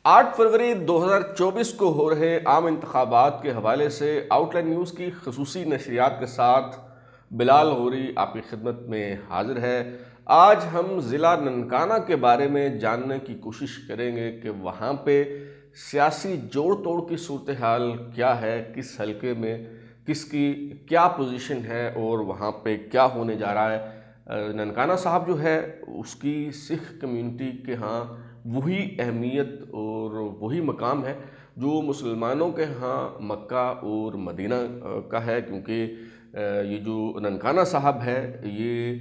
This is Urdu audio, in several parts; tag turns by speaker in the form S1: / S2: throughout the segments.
S1: 8 فروری 2024 کو ہو رہے عام انتخابات کے حوالے سے آؤٹ لائن نیوز کی خصوصی نشریات کے ساتھ بلال غوری آپ کی خدمت میں حاضر ہے۔ آج ہم ضلع ننکانہ کے بارے میں جاننے کی کوشش کریں گے کہ وہاں پہ سیاسی جوڑ توڑ کی صورتحال کیا ہے، کس حلقے میں کس کی کیا پوزیشن ہے اور وہاں پہ کیا ہونے جا رہا ہے۔ ننکانہ صاحب جو ہے اس کی سکھ کمیونٹی کے ہاں وہی اہمیت اور وہی مقام ہے جو مسلمانوں کے ہاں مکہ اور مدینہ کا ہے، کیونکہ یہ جو ننکانہ صاحب ہے یہ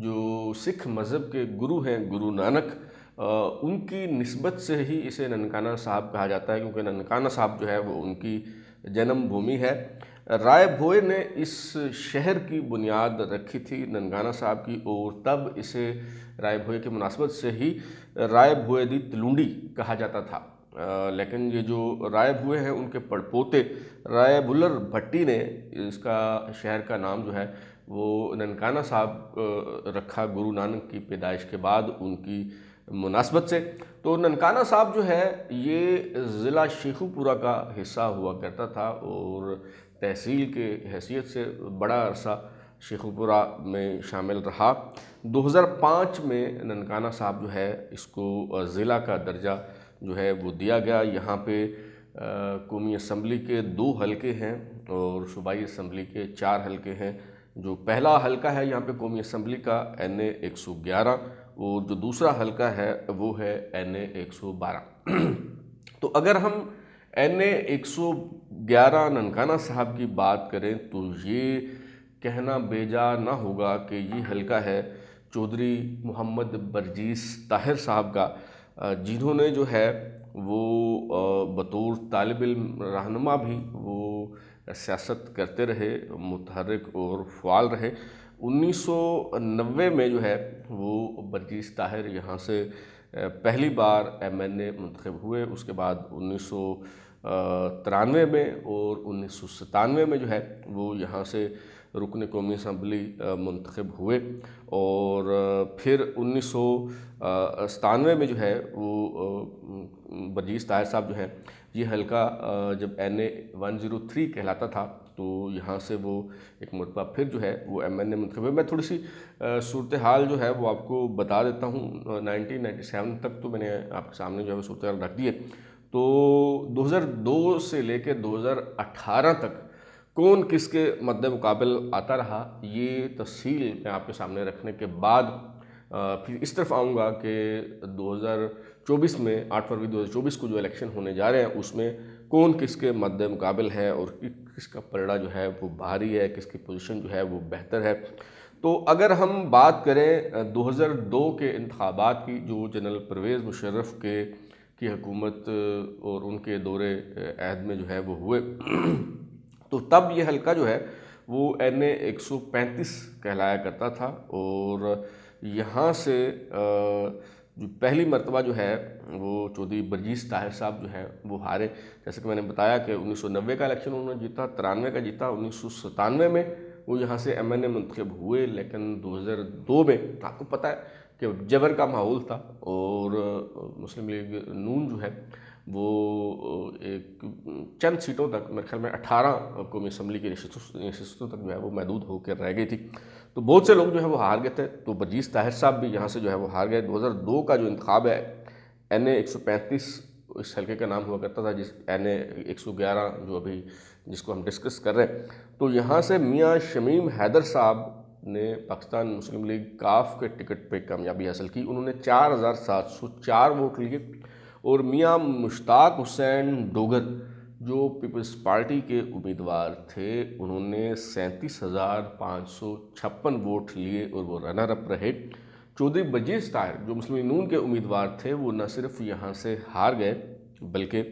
S1: جو سکھ مذہب کے گرو ہیں، گرو نانک، ان کی نسبت سے ہی اسے ننکانہ صاحب کہا جاتا ہے، کیونکہ ننکانہ صاحب جو ہے وہ ان کی جنم بھومی ہے۔ رائے بھوئے نے اس شہر کی بنیاد رکھی تھی ننکانہ صاحب کی، اور تب اسے رائے بھوئے کی مناسبت سے ہی رائے بھوئے دی تلونڈی کہا جاتا تھا۔ لیکن یہ جو رائے بھوئے ہیں ان کے پڑپوتے رائے بلر بھٹی نے اس کا شہر کا نام جو ہے وہ ننکانہ صاحب رکھا، گرو نانک کی پیدائش کے بعد ان کی مناسبت سے۔ تو ننکانہ صاحب جو ہے یہ ضلع شیخوپورہ کا حصہ ہوا کرتا تھا اور تحصیل کے حیثیت سے بڑا عرصہ شیخوپورہ میں شامل رہا۔ 2005 میں ننکانہ صاحب جو ہے اس کو ضلع کا درجہ جو ہے وہ دیا گیا۔ یہاں پہ قومی اسمبلی کے 2 حلقے ہیں اور صوبائی اسمبلی کے 4 حلقے ہیں۔ جو پہلا حلقہ ہے یہاں پہ قومی اسمبلی کا NA 111، اور جو دوسرا حلقہ ہے وہ ہے NA 112۔ تو اگر ہم NA 111 ننکانہ صاحب کی بات کریں تو یہ کہنا بیجا نہ ہوگا کہ یہ حلقہ ہے چودھری محمد برجیس طاہر صاحب کا، جنہوں نے جو ہے وہ بطور طالب علم رہنما بھی وہ سیاست کرتے رہے، متحرک اور فعال رہے۔ 1990 میں جو ہے وہ برجیس طاہر یہاں سے پہلی بار MNA منتخب ہوئے، اس کے بعد 1993 میں اور 1997 میں جو ہے وہ یہاں سے رکن قومی اسمبلی منتخب ہوئے، اور پھر 1997 میں جو ہے وہ برجیس طاہر صاحب جو ہیں یہ حلقہ جب NA 103 کہلاتا تھا تو یہاں سے وہ ایک مرتبہ پھر جو ہے وہ MNA منتخب ہوئے۔ میں تھوڑی سی صورتحال جو ہے وہ آپ کو بتا دیتا ہوں۔ 1997 تک تو میں نے آپ کے سامنے جو ہے وہ صورتحال رکھ دی ہے۔ تو 2002 سے لے کے 2018 تک کون کس کے مد مقابل آتا رہا، یہ تفصیل میں آپ کے سامنے رکھنے کے بعد پھر اس طرف آؤں گا کہ 2024 میں 8 فروری 2024 کو جو الیکشن ہونے جا رہے ہیں اس میں کون کس کے مد مقابل ہے اور کس کا پلڑا جو ہے وہ بھاری ہے، کس کی پوزیشن جو ہے وہ بہتر ہے۔ تو اگر ہم بات کریں 2002 کے انتخابات کی، جو جنرل پرویز مشرف کی حکومت اور ان کے دور عہد میں جو ہے وہ ہوئے، تو تب یہ حلقہ جو ہے وہ NA 135 کہلایا کرتا تھا، اور یہاں سے جو پہلی مرتبہ جو ہے وہ چودھری برجیس طاہر صاحب جو ہے وہ ہارے۔ جیسے کہ میں نے بتایا کہ 1990 کا الیکشن انہوں نے جیتا، 93 کا جیتا، 1997 میں وہ یہاں سے MNA منتخب ہوئے، لیکن 2002 میں آپ کو پتہ ہے کہ جبر کا ماحول تھا، اور مسلم لیگ نون جو ہے وہ ایک چند سیٹوں تک، میرے خیال میں 18 قومی اسمبلی کی نشستوں تک جو ہے وہ محدود ہو کر رہ گئی تھی، تو بہت سے لوگ جو ہے وہ ہار گئے تھے۔ تو برجیس طاہر صاحب بھی یہاں سے جو ہے وہ ہار گئے۔ 2002 کا جو انتخاب ہے NA 135 اس حلقے کا نام ہوا کرتا تھا، جس NA 111 جو ابھی جس کو ہم ڈسکس کر رہے ہیں، تو یہاں سے میاں شمیم حیدر صاحب نے پاکستان مسلم لیگ کاف کے ٹکٹ پہ کامیابی حاصل کی۔ انہوں نے 4704 ووٹ لیے، اور میاں مشتاق حسین ڈوگر جو پیپلز پارٹی کے امیدوار تھے انہوں نے 37,556 ووٹ لیے اور وہ رنر اپ رہے۔ چودھری برجیس طاہر جو مسلم لیگ نون کے امیدوار تھے وہ نہ صرف یہاں سے ہار گئے بلکہ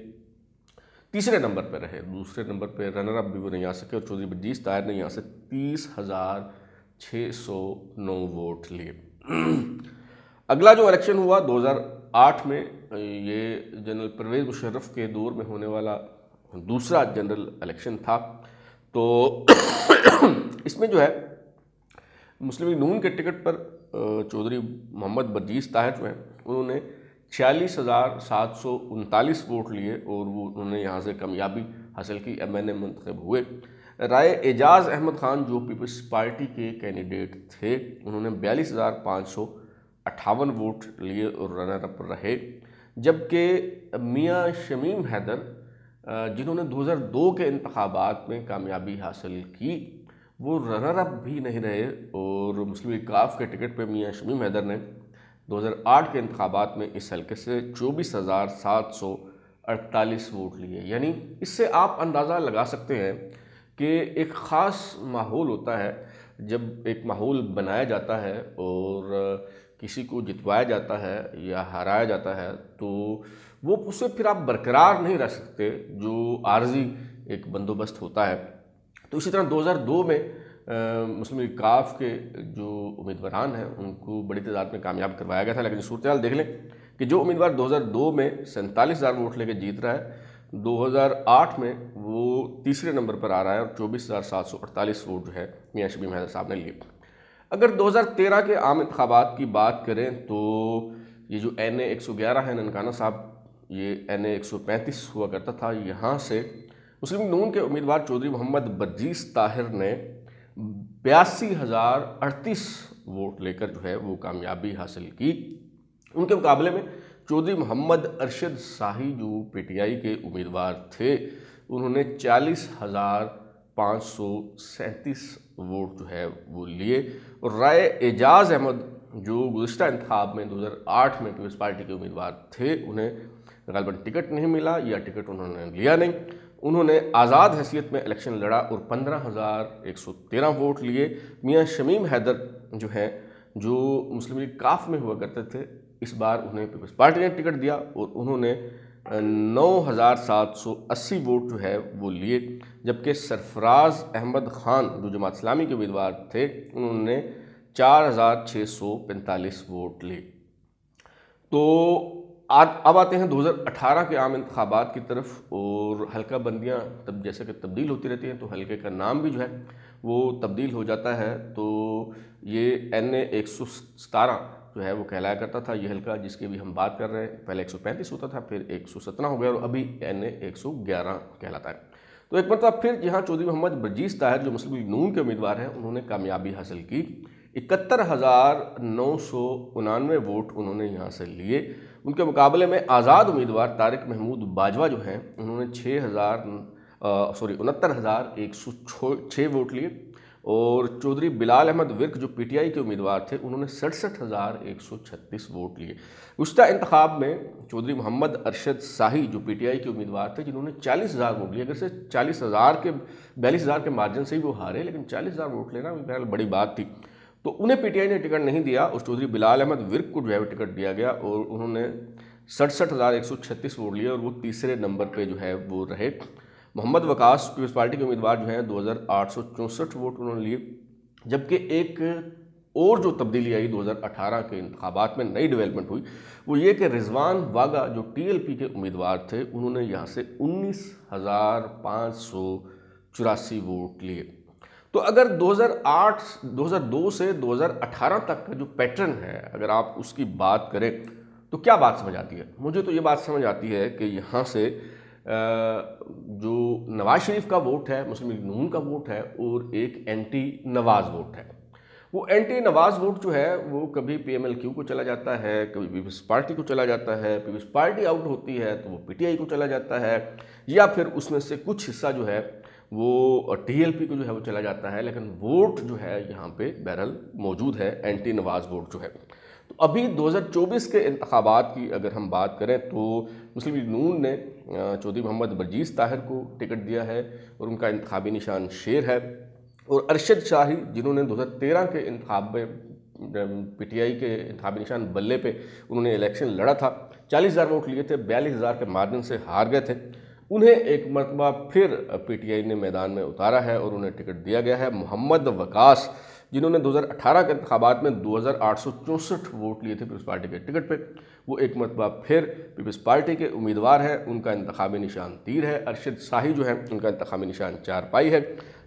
S1: تیسرے نمبر پہ رہے، دوسرے نمبر پہ رنر اپ بھی وہ نہیں آ سکے، اور چودھری برجیس طاہر نے یہاں سے 30,609 ووٹ لیے۔ اگلا جو الیکشن ہوا 2008 میں، یہ جنرل پرویز مشرف کے دور میں ہونے والا دوسرا جنرل الیکشن تھا۔ تو اس میں جو ہے مسلم لیگ نون کے ٹکٹ پر چودھری محمد برجیس طاہر جو ہیں انہوں نے 46,739 ووٹ لیے اور وہ انہوں نے یہاں سے کامیابی حاصل کی، MNA منتخب ہوئے۔ رائے اعجاز احمد خان جو پیپلز پارٹی کے کینڈیڈیٹ تھے، انہوں نے 42,558 ووٹ لیے اور رنر اپ رہے، جبکہ میاں شمیم حیدر جنہوں نے 2002 کے انتخابات میں کامیابی حاصل کی، وہ رنر اپ بھی نہیں رہے اور مسلم لیگ کاف کے ٹکٹ پہ میاں شمیم حیدر نے 2008 کے انتخابات میں اس حلقے سے 24,748 ووٹ لیے۔ یعنی اس سے آپ اندازہ لگا سکتے ہیں کہ ایک خاص ماحول ہوتا ہے جب ایک ماحول بنایا جاتا ہے اور کسی کو جتوایا جاتا ہے یا ہرایا جاتا ہے تو وہ اسے پھر آپ برقرار نہیں رہ سکتے جو عارضی ایک بندوبست ہوتا ہے۔ تو اسی طرح 2002 میں مسلم لیگ کاف کے جو امیدواران ہیں ان کو بڑی تعداد میں کامیاب کروایا گیا تھا، لیکن صورتحال دیکھ لیں کہ جو امیدوار 2002 میں 47,000 ووٹ لے کے جیت رہا ہے، 2008 میں وہ تیسرے نمبر پر آ رہا ہے اور 24,748 ووٹ جو ہے میاں شمیم حیدر صاحب نے لیے۔ اگر 2013 کے عام انتخابات کی بات کریں تو یہ جو NA 111 ہے ننکانہ صاحب، یہ NA 135 ہوا کرتا تھا، یہاں سے مسلم لیگ نون کے امیدوار چودھری محمد برجیس طاہر نے 82,038 ووٹ لے کر جو ہے وہ کامیابی حاصل کی۔ ان کے مقابلے میں چودھری محمد ارشد شاہی جو PTI کے امیدوار تھے، انہوں نے 40,537 ووٹ جو ہے وہ لیے اور رائے اعجاز احمد جو گزشتہ انتخاب میں 2008 میں پیپلز پارٹی کے امیدوار تھے، انہیں غالباً ٹکٹ نہیں ملا یا ٹکٹ انہوں نے لیا نہیں، انہوں نے آزاد حیثیت میں الیکشن لڑا اور 15,113 ووٹ لیے۔ میاں شمیم حیدر جو ہیں جو مسلم لیگ کاف میں ہوا کرتے تھے، اس بار انہیں پیپلز پارٹی نے ٹکٹ دیا اور انہوں نے 9,780 ووٹ جو ہے وہ لیے، جبکہ سرفراز احمد خان جو جماعت اسلامی کے امیدوار تھے، انہوں نے 4,645 ووٹ لیے۔ تو اب آتے ہیں 2018 کے عام انتخابات کی طرف، اور حلقہ بندیاں جیسے کہ تبدیل ہوتی رہتی ہیں تو حلقے کا نام بھی جو ہے وہ تبدیل ہو جاتا ہے۔ تو یہ NA 117 جو ہے وہ کہلایا کرتا تھا یہ حلقہ، جس کی بھی ہم بات کر رہے ہیں، پہلے 135 ہوتا تھا، پھر 117 ہو گیا اور ابھی NA 111 کہلاتا ہے۔ تو ایک مرتبہ پھر یہاں چودھری محمد برجیس طاہر جو مسلم لیگ نون کے امیدوار ہیں، انہوں نے کامیابی حاصل کی، 71,999 ووٹ انہوں نے یہاں سے لیے۔ ان کے مقابلے میں آزاد امیدوار طارق محمود باجوہ جو ہیں، انہوں نے 69,106 ووٹ لیے اور چودھری بلال احمد ورک جو PTI کے امیدوار تھے، انہوں نے 67,136 ووٹ لیے۔ گزشتہ انتخاب میں چودھری محمد ارشد شاہی جو PTI کے امیدوار تھے، جنہوں نے 40,000 ووٹ لیے، اگر سے 42,000 کے مارجن سے ہی وہ ہارے، لیکن 40,000 ووٹ لینا بہرحال بڑی بات تھی، تو انہیں PTI نے ٹکٹ نہیں دیا اور چودھری بلال احمد ورک کو جو ہے وہ ٹکٹ دیا گیا اور انہوں نے 67,136 ووٹ لیے اور وہ تیسرے نمبر پہ جو ہے وہ رہے۔ محمد وقاص پیپلز پارٹی کے امیدوار جو ہیں 2,864 ووٹ انہوں نے لیے، جبکہ ایک اور جو تبدیلی آئی 2018 کے انتخابات میں، نئی ڈیولپمنٹ ہوئی، وہ یہ کہ رضوان واگا جو TLP کے امیدوار تھے، انہوں نے یہاں سے 19,584 ووٹ لیے۔ تو اگر 2002 سے 2018 تک کا جو پیٹرن ہے، اگر آپ اس کی بات کریں تو کیا بات سمجھ آتی ہے؟ مجھے تو یہ بات سمجھ آتی ہے کہ یہاں سے جو نواز شریف کا ووٹ ہے، مسلم لیگ نون کا ووٹ ہے اور ایک اینٹی نواز ووٹ ہے۔ وہ اینٹی نواز ووٹ جو ہے وہ کبھی PMLQ کو چلا جاتا ہے، کبھی پیپلز پارٹی کو چلا جاتا ہے، پیپلز پارٹی آؤٹ ہوتی ہے تو وہ PTI کو چلا جاتا ہے، یا پھر اس میں سے کچھ حصہ جو ہے وہ TLP کو جو ہے وہ چلا جاتا ہے، لیکن ووٹ جو ہے یہاں پہ بہرحال موجود ہے، اینٹی نواز ووٹ جو ہے۔ تو ابھی 2024 کے انتخابات کی اگر ہم بات کریں تو مسلم لیگ نون نے چودھری محمد برجیس طاہر کو ٹکٹ دیا ہے اور ان کا انتخابی نشان شیر ہے، اور ارشد شاہی جنہوں نے 2013 کے انتخاب میں PTI کے انتخابی نشان بلے پہ انہوں نے الیکشن لڑا تھا، 40,000 ووٹ لیے تھے، 42,000 کے مارجن سے ہار گئے تھے، انہیں ایک مرتبہ پھر PTI نے میدان میں اتارا ہے اور انہیں ٹکٹ دیا گیا ہے۔ محمد وقاص جنہوں نے 2018 کے انتخابات میں 2,864 ووٹ لیے تھے پیپلز پارٹی کے ٹکٹ پہ، وہ ایک مرتبہ پھر پیپلز پارٹی کے امیدوار ہیں، ان کا انتخابی نشان تیر ہے۔ ارشد شاہی جو ہیں ان کا انتخابی نشان چارپائی ہے،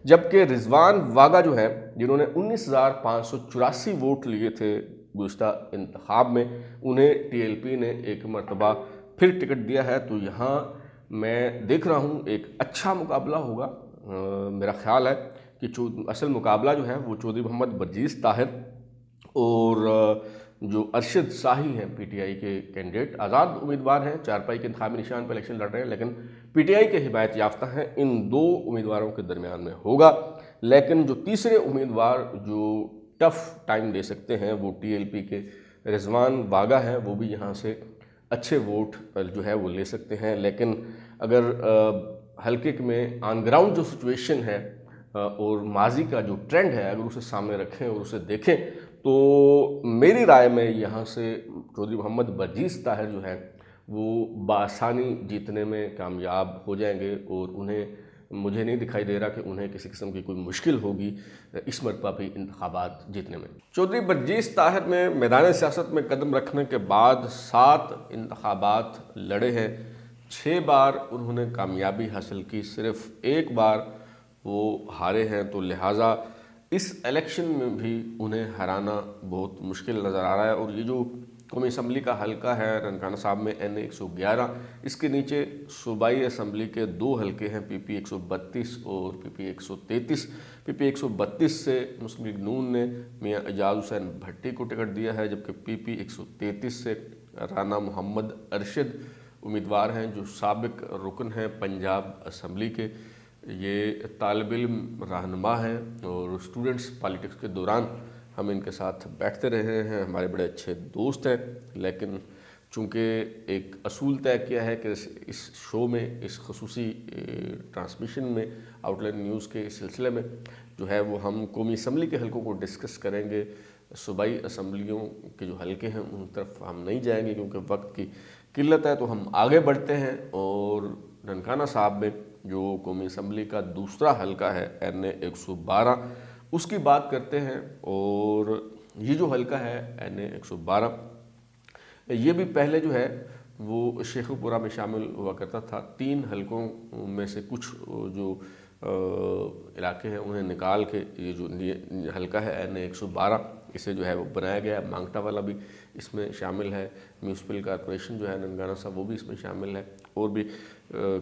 S1: جبکہ رضوان واگا جو ہیں جنہوں نے 19,584 ووٹ لیے تھے گزشتہ انتخاب میں انہیں TLP نے ایک مرتبہ پھر ٹکٹ دیا ہے، تو یہاں میں دیکھ رہا ہوں ایک اچھا مقابلہ ہوگا۔ میرا خیال ہے کہ اصل مقابلہ جو ہے وہ چودھری محمد برجیز طاہر اور جو ارشد شاہی ہیں PTI کے کینڈیڈیٹ، آزاد امیدوار ہیں، چارپائی کے انتخابی نشان پر الیکشن لڑ رہے ہیں، لیکن PTI کے حمایت یافتہ ہیں، ان دو امیدواروں کے درمیان میں ہوگا۔ لیکن جو تیسرے امیدوار جو ٹف ٹائم دے سکتے ہیں وہ TLP کے رضوان واگا ہیں، وہ بھی یہاں سے اچھے ووٹ جو ہے وہ لے سکتے ہیں۔ لیکن اگر حلقے میں آن گراؤنڈ جو سچویشن ہے اور ماضی کا جو ٹرینڈ ہے اگر اسے سامنے رکھیں اور اسے دیکھیں تو میری رائے میں یہاں سے چودھری محمد برجیز طاہر جو ہے وہ بآسانی جیتنے میں کامیاب ہو جائیں گے، اور مجھے نہیں دکھائی دے رہا کہ انہیں کسی قسم کی کوئی مشکل ہوگی اس مرتبہ بھی انتخابات جیتنے میں۔ چودھری برجیز طاہر نے میدان سیاست میں قدم رکھنے کے بعد 7 انتخابات لڑے ہیں، 6 بار انہوں نے کامیابی حاصل کی، صرف 1 بار وہ ہارے ہیں، تو لہٰذا اس الیکشن میں بھی انہیں ہرانا بہت مشکل نظر آ رہا ہے۔ اور یہ جو قومی اسمبلی کا حلقہ ہے ننکانہ صاحب میں NA 111، اس کے نیچے صوبائی اسمبلی کے 2 حلقے ہیں PP 132 اور PP 133۔ PP 132 سے مسلم لیگ نون نے میاں اعجاز حسین بھٹی کو ٹکٹ دیا ہے، جبکہ PP 133 سے رانا محمد ارشد امیدوار ہیں جو سابق رکن ہیں پنجاب اسمبلی کے۔ یہ طالب علم رہنما ہیں اور اسٹوڈنٹس پالیٹکس کے دوران ہم ان کے ساتھ بیٹھتے رہے ہیں، ہمارے بڑے اچھے دوست ہیں، لیکن چونکہ ایک اصول طے کیا ہے کہ اس شو میں، اس خصوصی ٹرانسمیشن میں، آؤٹ لائن نیوز کے اس سلسلے میں جو ہے وہ ہم قومی اسمبلی کے حلقوں کو ڈسکس کریں گے، صوبائی اسمبلیوں کے جو حلقے ہیں ان طرف ہم نہیں جائیں گے کیونکہ وقت کی قلت ہے۔ تو ہم آگے بڑھتے ہیں اور ننکانہ صاحب میں جو قومی اسمبلی کا دوسرا حلقہ ہے NA 112 اس کی بات کرتے ہیں۔ اور یہ جو حلقہ ہے NA 112 یہ بھی پہلے جو ہے وہ شیخو پورہ میں شامل ہوا کرتا تھا۔ 3 حلقوں میں سے کچھ جو علاقے ہیں انہیں نکال کے یہ جو حلقہ ہے NA 112 اسے جو ہے وہ بنایا گیا ہے۔ مانگٹا والا بھی اس میں شامل ہے، میونسپل کارپوریشن جو ہے ننکانہ صاحب وہ بھی اس میں شامل ہے، اور بھی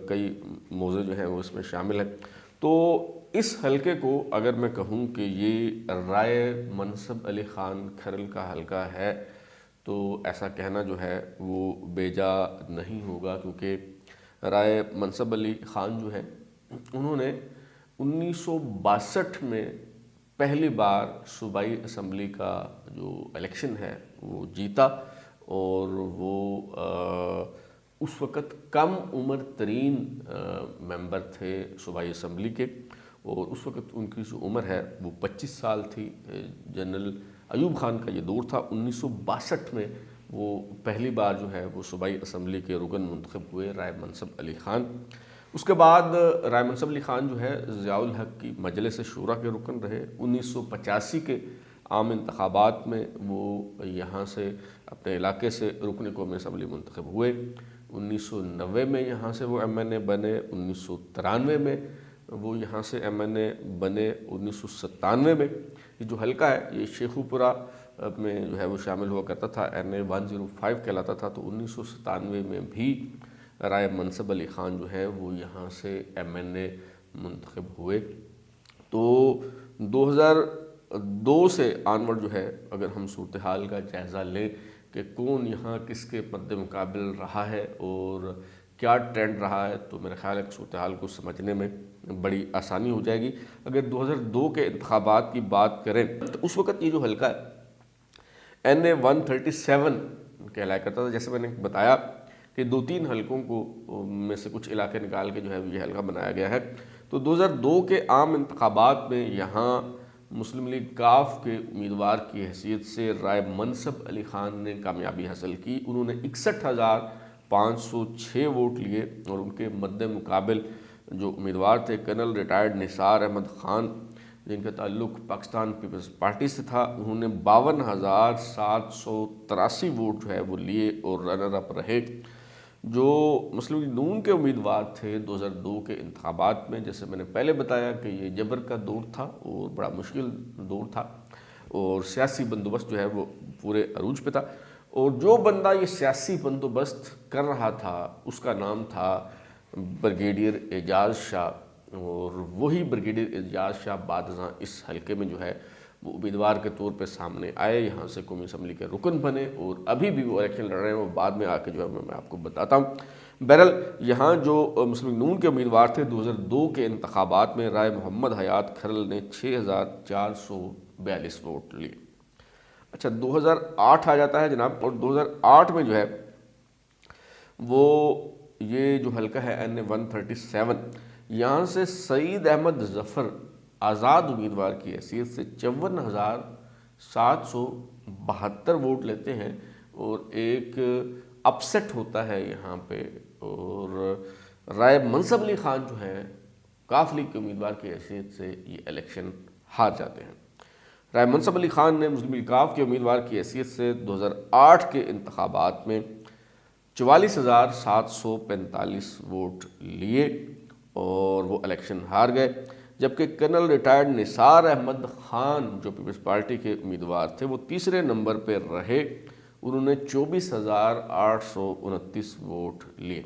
S1: کئی موضوع جو ہیں وہ اس میں شامل ہیں۔ تو اس حلقے کو اگر میں کہوں کہ یہ رائے منصب علی خان کھرل کا حلقہ ہے تو ایسا کہنا جو ہے وہ بیجا نہیں ہوگا، کیونکہ رائے منصب علی خان جو ہے انہوں نے 1962 میں پہلی بار صوبائی اسمبلی کا جو الیکشن ہے وہ جیتا، اور وہ اس وقت کم عمر ترین ممبر تھے صوبائی اسمبلی کے، اور اس وقت ان کی جو عمر ہے وہ 25 سال تھی۔ جنرل ایوب خان کا یہ دور تھا، 1962 میں وہ پہلی بار جو ہے وہ صوبائی اسمبلی کے رکن منتخب ہوئے رائے منصب علی خان۔ اس کے بعد رائے منصب علی خان جو ہے ضیاء الحق کی مجلس شورا کے رکن رہے۔ 1985 کے عام انتخابات میں وہ یہاں سے اپنے علاقے سے رکن قومی اسمبلی منتخب ہوئے۔ 1990 میں یہاں سے وہ MNA بنے، 1993 میں وہ یہاں سے MNA بنے، 1997 میں یہ جو حلقہ ہے یہ شیخو پورہ میں جو ہے وہ شامل ہوا کرتا تھا، NA 105 کہلاتا تھا۔ تو 1997 میں بھی رائے منصب علی خان جو ہے وہ یہاں سے MNA منتخب ہوئے۔ تو 2002 سے آنورڈ جو ہے اگر ہم صورتحال کا جائزہ لیں کہ کون یہاں کس کے مد مقابل رہا ہے اور کیا ٹرینڈ رہا ہے، تو میرا خیال ہے کہ صورتحال کو سمجھنے میں بڑی آسانی ہو جائے گی۔ اگر 2002 کے انتخابات کی بات کریں تو اس وقت یہ جو حلقہ ہے NA 137 کہلایا کرتا تھا۔ جیسے میں نے بتایا کہ 2-3 حلقوں کو میں سے کچھ علاقے نکال کے جو ہے یہ حلقہ بنایا گیا ہے۔ تو 2002 کے عام انتخابات میں یہاں مسلم لیگ کاف کے امیدوار کی حیثیت سے رائے منصب علی خان نے کامیابی حاصل کی۔ انہوں نے 61,506 ووٹ لیے، اور ان کے مد مقابل جو امیدوار تھے کرنل ریٹائرڈ نثار احمد خان جن کا تعلق پاکستان پیپلز پارٹی سے تھا، انہوں نے 52,783 ووٹ جو ہے وہ لیے اور رنر اپ رہے۔ جو مسلم لیگ نون کے امیدوار تھے 2002 کے انتخابات میں، جیسے میں نے پہلے بتایا کہ یہ جبر کا دور تھا اور بڑا مشکل دور تھا، اور سیاسی بندوبست جو ہے وہ پورے عروج پہ تھا، اور جو بندہ یہ سیاسی بندوبست کر رہا تھا اس کا نام تھا بریگیڈیئر اعجاز شاہ، اور وہی بریگیڈیئر اعجاز شاہ بعد ازاں اس حلقے میں جو ہے وہ امیدوار کے طور پہ سامنے آئے، یہاں سے قومی اسمبلی کے رکن بنے، اور ابھی بھی وہ الیکشن لڑ رہے ہیں، وہ بعد میں آ کے جو ہے میں آپ کو بتاتا ہوں۔ بہرحال یہاں جو مسلم لیگ نون کے امیدوار تھے 2002 کے انتخابات میں رائے محمد حیات کھرل نے 6442 ووٹ لیے۔ اچھا 2008 آ جاتا ہے جناب، اور 2008 میں جو ہے وہ یہ جو حلقہ ہے N137، یہاں سے سعید احمد ظفر آزاد امیدوار کی حیثیت سے 54,772 ووٹ لیتے ہیں، اور ایک اپسیٹ ہوتا ہے یہاں پہ، اور رائے منصب علی خان جو ہے کاف لیگ کے امیدوار کی حیثیت سے یہ الیکشن ہار جاتے ہیں۔ رائے منصب علی خان نے مسلم لیگ کاف کے امیدوار کی حیثیت سے 2008 کے انتخابات میں 44,745 ووٹ لیے اور وہ الیکشن ہار گئے، جبکہ کرنل ریٹائرڈ نثار احمد خان جو پیپلز پارٹی کے امیدوار تھے وہ تیسرے نمبر پہ رہے، انہوں نے 24,829 ووٹ لیے۔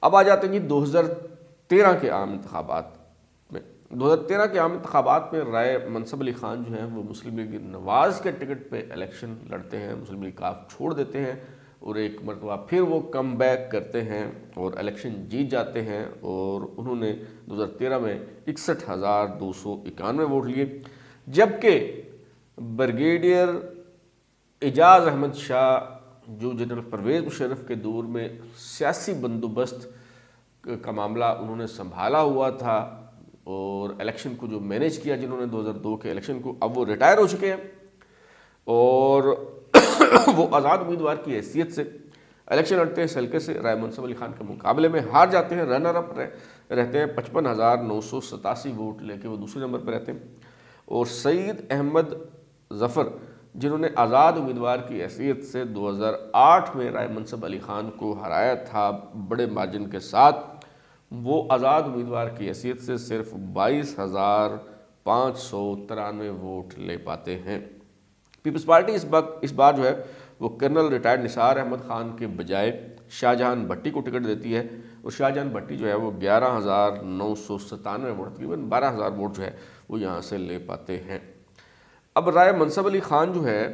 S1: اب آ جاتے ہیں جی 2013 کے عام انتخابات میں۔ 2013 کے عام انتخابات میں رائے منصب علی خان جو ہیں وہ مسلم لیگ نواز کے ٹکٹ پہ الیکشن لڑتے ہیں، مسلم لیگ کاف چھوڑ دیتے ہیں، اور ایک مرتبہ پھر وہ کم بیک کرتے ہیں اور الیکشن جیت جاتے ہیں، اور انہوں نے 2013 میں 61,291 ووٹ لیے، جبکہ بریگیڈیئر اعجاز احمد شاہ جو جنرل پرویز مشرف کے دور میں سیاسی بندوبست کا معاملہ انہوں نے سنبھالا ہوا تھا اور الیکشن کو جو مینیج کیا جنہوں نے 2002 کے الیکشن کو، اب وہ ریٹائر ہو چکے ہیں، اور وہ آزاد امیدوار کی حیثیت سے الیکشن لڑتے ہیں اس حلقے سے، رائے منصب علی خان کے مقابلے میں ہار جاتے ہیں، رنر اپ رہتے ہیں، 55,987 ووٹ لے کے وہ دوسرے نمبر پہ رہتے ہیں، اور سعید احمد ظفر جنہوں نے آزاد امیدوار کی حیثیت سے 2008 میں رائے منصب علی خان کو ہرایا تھا بڑے مارجن کے ساتھ، وہ آزاد امیدوار کی حیثیت سے صرف 22,593 ووٹ لے پاتے ہیں۔ پیپلز پارٹی اس بار جو ہے وہ کرنل ریٹائرڈ نثار احمد خان کے بجائے شاہجہان بھٹی کو ٹکٹ دیتی ہے، اور شاہجہان بھٹی جو ہے وہ 11,997 ووٹ، تقریباً 12,000 ووٹ جو ہے وہ یہاں سے لے پاتے ہیں۔ اب رائے منصب علی خان جو ہے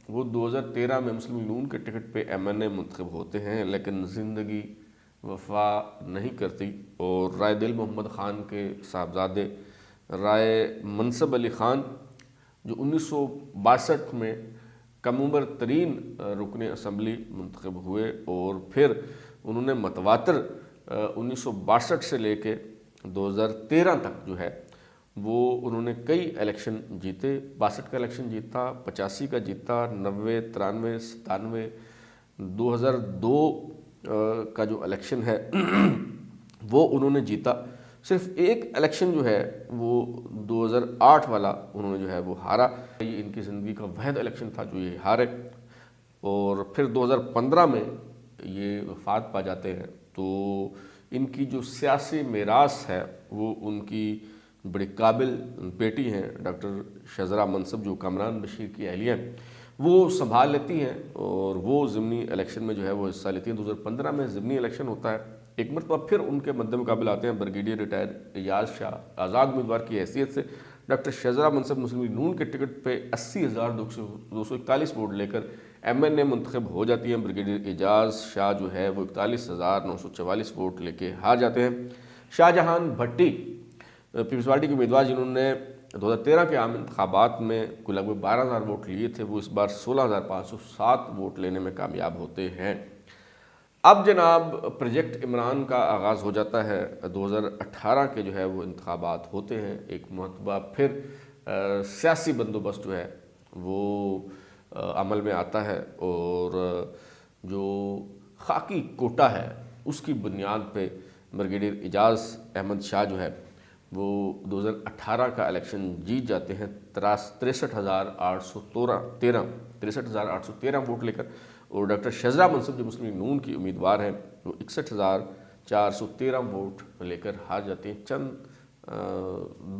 S1: وہ 2013 میں مسلم لیگ نون کے ٹکٹ پہ MNA منتخب ہوتے ہیں، لیکن زندگی وفا نہیں کرتی، اور رائے دل محمد خان کے صاحبزادے رائے منصب علی خان جو 1962 میں کم عمر ترین رکن اسمبلی منتخب ہوئے، اور پھر انہوں نے متواتر 1962 سے لے کے 2013 تک جو ہے وہ انہوں نے کئی الیکشن جیتے، 62 کا الیکشن جیتا، 85 کا جیتا، 90، 93، 97، 2002 کا جو الیکشن ہے وہ انہوں نے جیتا، صرف ایک الیکشن جو ہے وہ 2008 والا انہوں نے جو ہے وہ ہارا، یہ ان کی زندگی کا واحد الیکشن تھا جو یہ ہارے، اور پھر 2015 میں یہ وفات پا جاتے ہیں۔ تو ان کی جو سیاسی میراث ہے وہ ان کی بڑی قابل بیٹی ہیں ڈاکٹر شزرہ منصب جو کامران بشیر کی اہلیہ ہیں، وہ سنبھال لیتی ہیں، اور وہ ضمنی الیکشن میں جو ہے وہ حصہ لیتی ہیں۔ 2015 میں ضمنی الیکشن ہوتا ہے، ایک مرتبہ پھر ان کے مد مقابل آتے ہیں بریگیڈیئر ریٹائر اعجاز شاہ آزاد امیدوار کی حیثیت سے، ڈاکٹر شزرہ منصب مسلم لیگ نون کے ٹکٹ پہ 80,241 ووٹ لے کر MNA منتخب ہو جاتی ہیں۔ بریگیڈیئر اعجاز شاہ جو ہے وہ 41,944 ووٹ لے کے ہار جاتے ہیں۔ شاہجہان بھٹی پیپلز پارٹی کے امیدوار جنہوں نے 2013 کے عام انتخابات میں کوئی لگ بھگ 12,000 ووٹ لیے تھے، وہ اس بار 16,507 ووٹ لینے میں کامیاب ہوتے ہیں۔ اب جناب پروجیکٹ عمران کا آغاز ہو جاتا ہے، 2018 کے جو ہے وہ انتخابات ہوتے ہیں، ایک مرتبہ پھر سیاسی بندوبست جو ہے وہ عمل میں آتا ہے، اور جو خاکی کوٹا ہے اس کی بنیاد پہ بریگیڈیئر اعجاز احمد شاہ جو ہے وہ 2018 کا الیکشن جیت جاتے ہیں 63,813 ووٹ لے کر، اور ڈاکٹر شزرہ منصب جو مسلم لیگ نون کی امیدوار ہیں وہ 61,413 ووٹ لے کر ہار جاتے ہیں، چند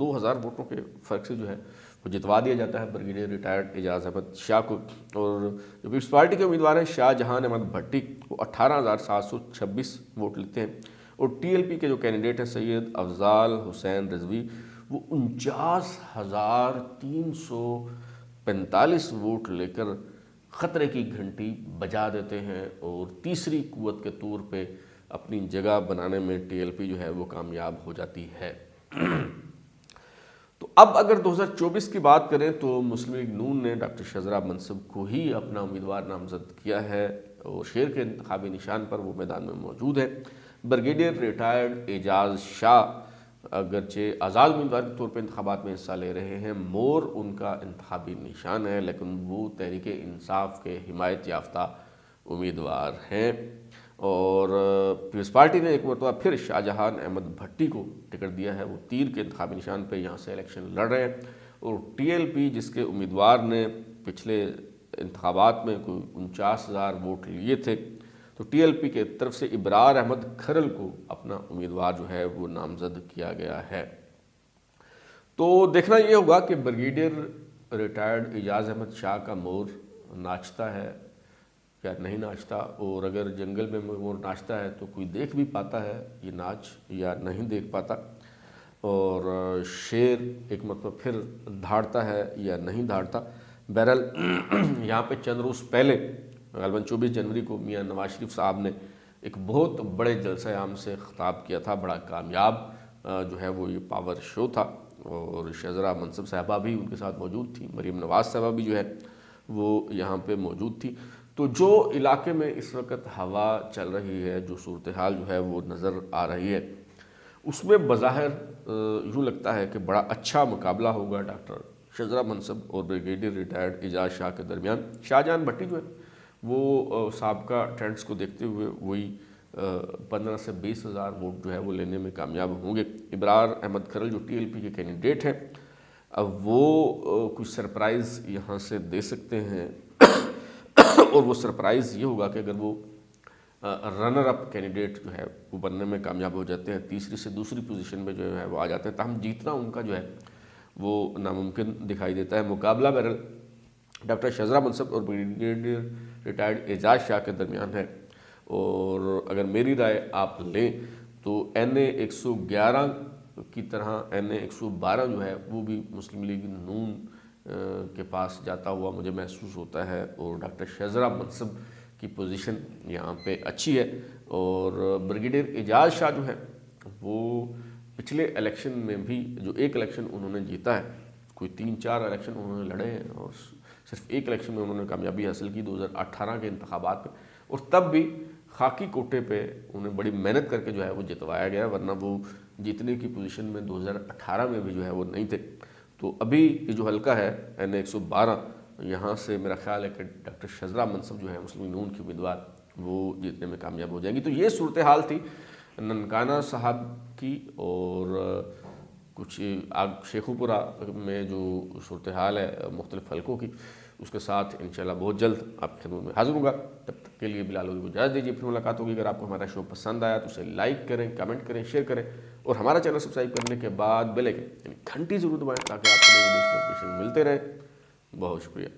S1: 2,000 ووٹوں کے فرق سے جو ہے وہ جتوا دیا جاتا ہے بریگیڈیئر ریٹائرڈ اعجاز احمد شاہ کو۔ اور جو پیپلز پارٹی کے امیدوار ہیں شاہ جہان احمد بھٹی، وہ 18,726 ووٹ لیتے ہیں، اور ٹی ایل پی کے جو کینڈیڈیٹ ہیں سید افضال حسین رضوی، وہ 49,345 ووٹ لے کر خطرے کی گھنٹی بجا دیتے ہیں، اور تیسری قوت کے طور پہ اپنی جگہ بنانے میں ٹی ایل پی جو ہے وہ کامیاب ہو جاتی ہے۔ تو اب اگر 2024 کی بات کریں تو مسلم لیگ نون نے ڈاکٹر شہزاد منصب کو ہی اپنا امیدوار نامزد کیا ہے، اور شیر کے انتخابی نشان پر وہ میدان میں موجود ہے۔ بریگیڈیئر ریٹائرڈ اعجاز شاہ اگرچہ آزاد امیدوار کے طور پہ انتخابات میں حصہ لے رہے ہیں، مور ان کا انتخابی نشان ہے، لیکن وہ تحریک انصاف کے حمایت یافتہ امیدوار ہیں۔ اور پیپلز پارٹی نے ایک مرتبہ پھر شاہ جہان احمد بھٹی کو ٹکٹ دیا ہے، وہ تیر کے انتخابی نشان پہ یہاں سے الیکشن لڑ رہے ہیں۔ اور ٹی ایل پی جس کے امیدوار نے پچھلے انتخابات میں کوئی 49,000 ووٹ لیے تھے، تو ٹی ایل پی کے طرف سے ابرار احمد کھرل کو اپنا امیدوار جو ہے وہ نامزد کیا گیا ہے۔ تو دیکھنا یہ ہوگا کہ بریگیڈیئر ریٹائرڈ اعجاز احمد شاہ کا مور ناچتا ہے یا نہیں ناچتا، اور اگر جنگل میں مور ناچتا ہے تو کوئی دیکھ بھی پاتا ہے یہ ناچ یا نہیں دیکھ پاتا، اور شیر ایک مرتبہ پھر دھاڑتا ہے یا نہیں دھاڑتا۔ بہرحال یہاں پہ چند روز پہلے غالباً 24 جنوری کو میاں نواز شریف صاحب نے ایک بہت بڑے جلسہ عام سے خطاب کیا تھا، بڑا کامیاب جو ہے وہ یہ پاور شو تھا، اور شہزادہ منصب صاحبہ بھی ان کے ساتھ موجود تھی، مریم نواز صاحبہ بھی جو ہے وہ یہاں پہ موجود تھی۔ تو جو علاقے میں اس وقت ہوا چل رہی ہے، جو صورتحال جو ہے وہ نظر آ رہی ہے، اس میں بظاہر یوں لگتا ہے کہ بڑا اچھا مقابلہ ہوگا ڈاکٹر شہزادہ منصب اور بریگیڈیئر ریٹائرڈ اعجاز شاہ کے درمیان۔ شاہ جہان بھٹی جو ہے وہ سابقہ ٹرینڈز کو دیکھتے ہوئے وہی 15 سے 20,000 ووٹ جو ہے وہ لینے میں کامیاب ہوں گے۔ ابرار احمد کھرل جو ٹی ایل پی کے کینڈیڈیٹ ہیں، اب وہ کچھ سرپرائز یہاں سے دے سکتے ہیں، اور وہ سرپرائز یہ ہوگا کہ اگر وہ رنر اپ کینڈیڈیٹ جو ہے وہ بننے میں کامیاب ہو جاتے ہیں، تیسری سے دوسری پوزیشن میں جو ہے وہ آ جاتے ہیں، تاہم جیتنا ان کا جو ہے وہ ناممکن دکھائی دیتا ہے۔ مقابلہ بہرحال ڈاکٹر شہزادہ منصب اور بریگیڈیئر ریٹائرڈ اعجاز شاہ کے درمیان ہے، اور اگر میری رائے آپ لیں تو NA-111 کی طرح NA-112 جو ہے وہ بھی مسلم لیگ نون کے پاس جاتا ہوا مجھے محسوس ہوتا ہے، اور ڈاکٹر شہزادہ منصب کی پوزیشن یہاں پہ اچھی ہے۔ اور بریگیڈیئر اعجاز شاہ جو ہے وہ پچھلے الیکشن میں بھی جو ایک الیکشن انہوں نے جیتا ہے، کوئی 3-4 الیکشن انہوں نے لڑے ہیں، اور صرف ایک الیکشن میں انہوں نے کامیابی حاصل کی 2018 کے انتخابات میں، اور تب بھی خاکی کوٹے پہ انہیں بڑی محنت کر کے جو ہے وہ جتوایا گیا، ورنہ وہ جیتنے کی پوزیشن میں 2018 میں بھی جو ہے وہ نہیں تھے۔ تو ابھی یہ جو حلقہ ہے NA-112، یہاں سے میرا خیال ہے کہ ڈاکٹر شہزادہ منصب جو ہے مسلم نون کی امیدوار وہ جیتنے میں کامیاب ہو جائیں گی۔ تو یہ صورتحال تھی ننکانہ صاحب کی، اور کچھ شیخوپورہ میں جو صورتحال ہے مختلف حلقوں کی، اس کے ساتھ انشاءاللہ بہت جلد آپ کی خدمت میں حاضر ہوں گا۔ تب تک کے لیے بلال کو اجازت دیجیے، پھر ملاقات ہوگی۔ اگر آپ کو ہمارا شو پسند آیا تو اسے لائک کریں، کمنٹ کریں، شیئر کریں، اور ہمارا چینل سبسکرائب کرنے کے بعد بیل آئکن یعنی گھنٹی ضرور دبائیں تاکہ آپ کو نئی ویڈیوز کی نوٹیفیکیشن ملتے رہیں۔ بہت شکریہ۔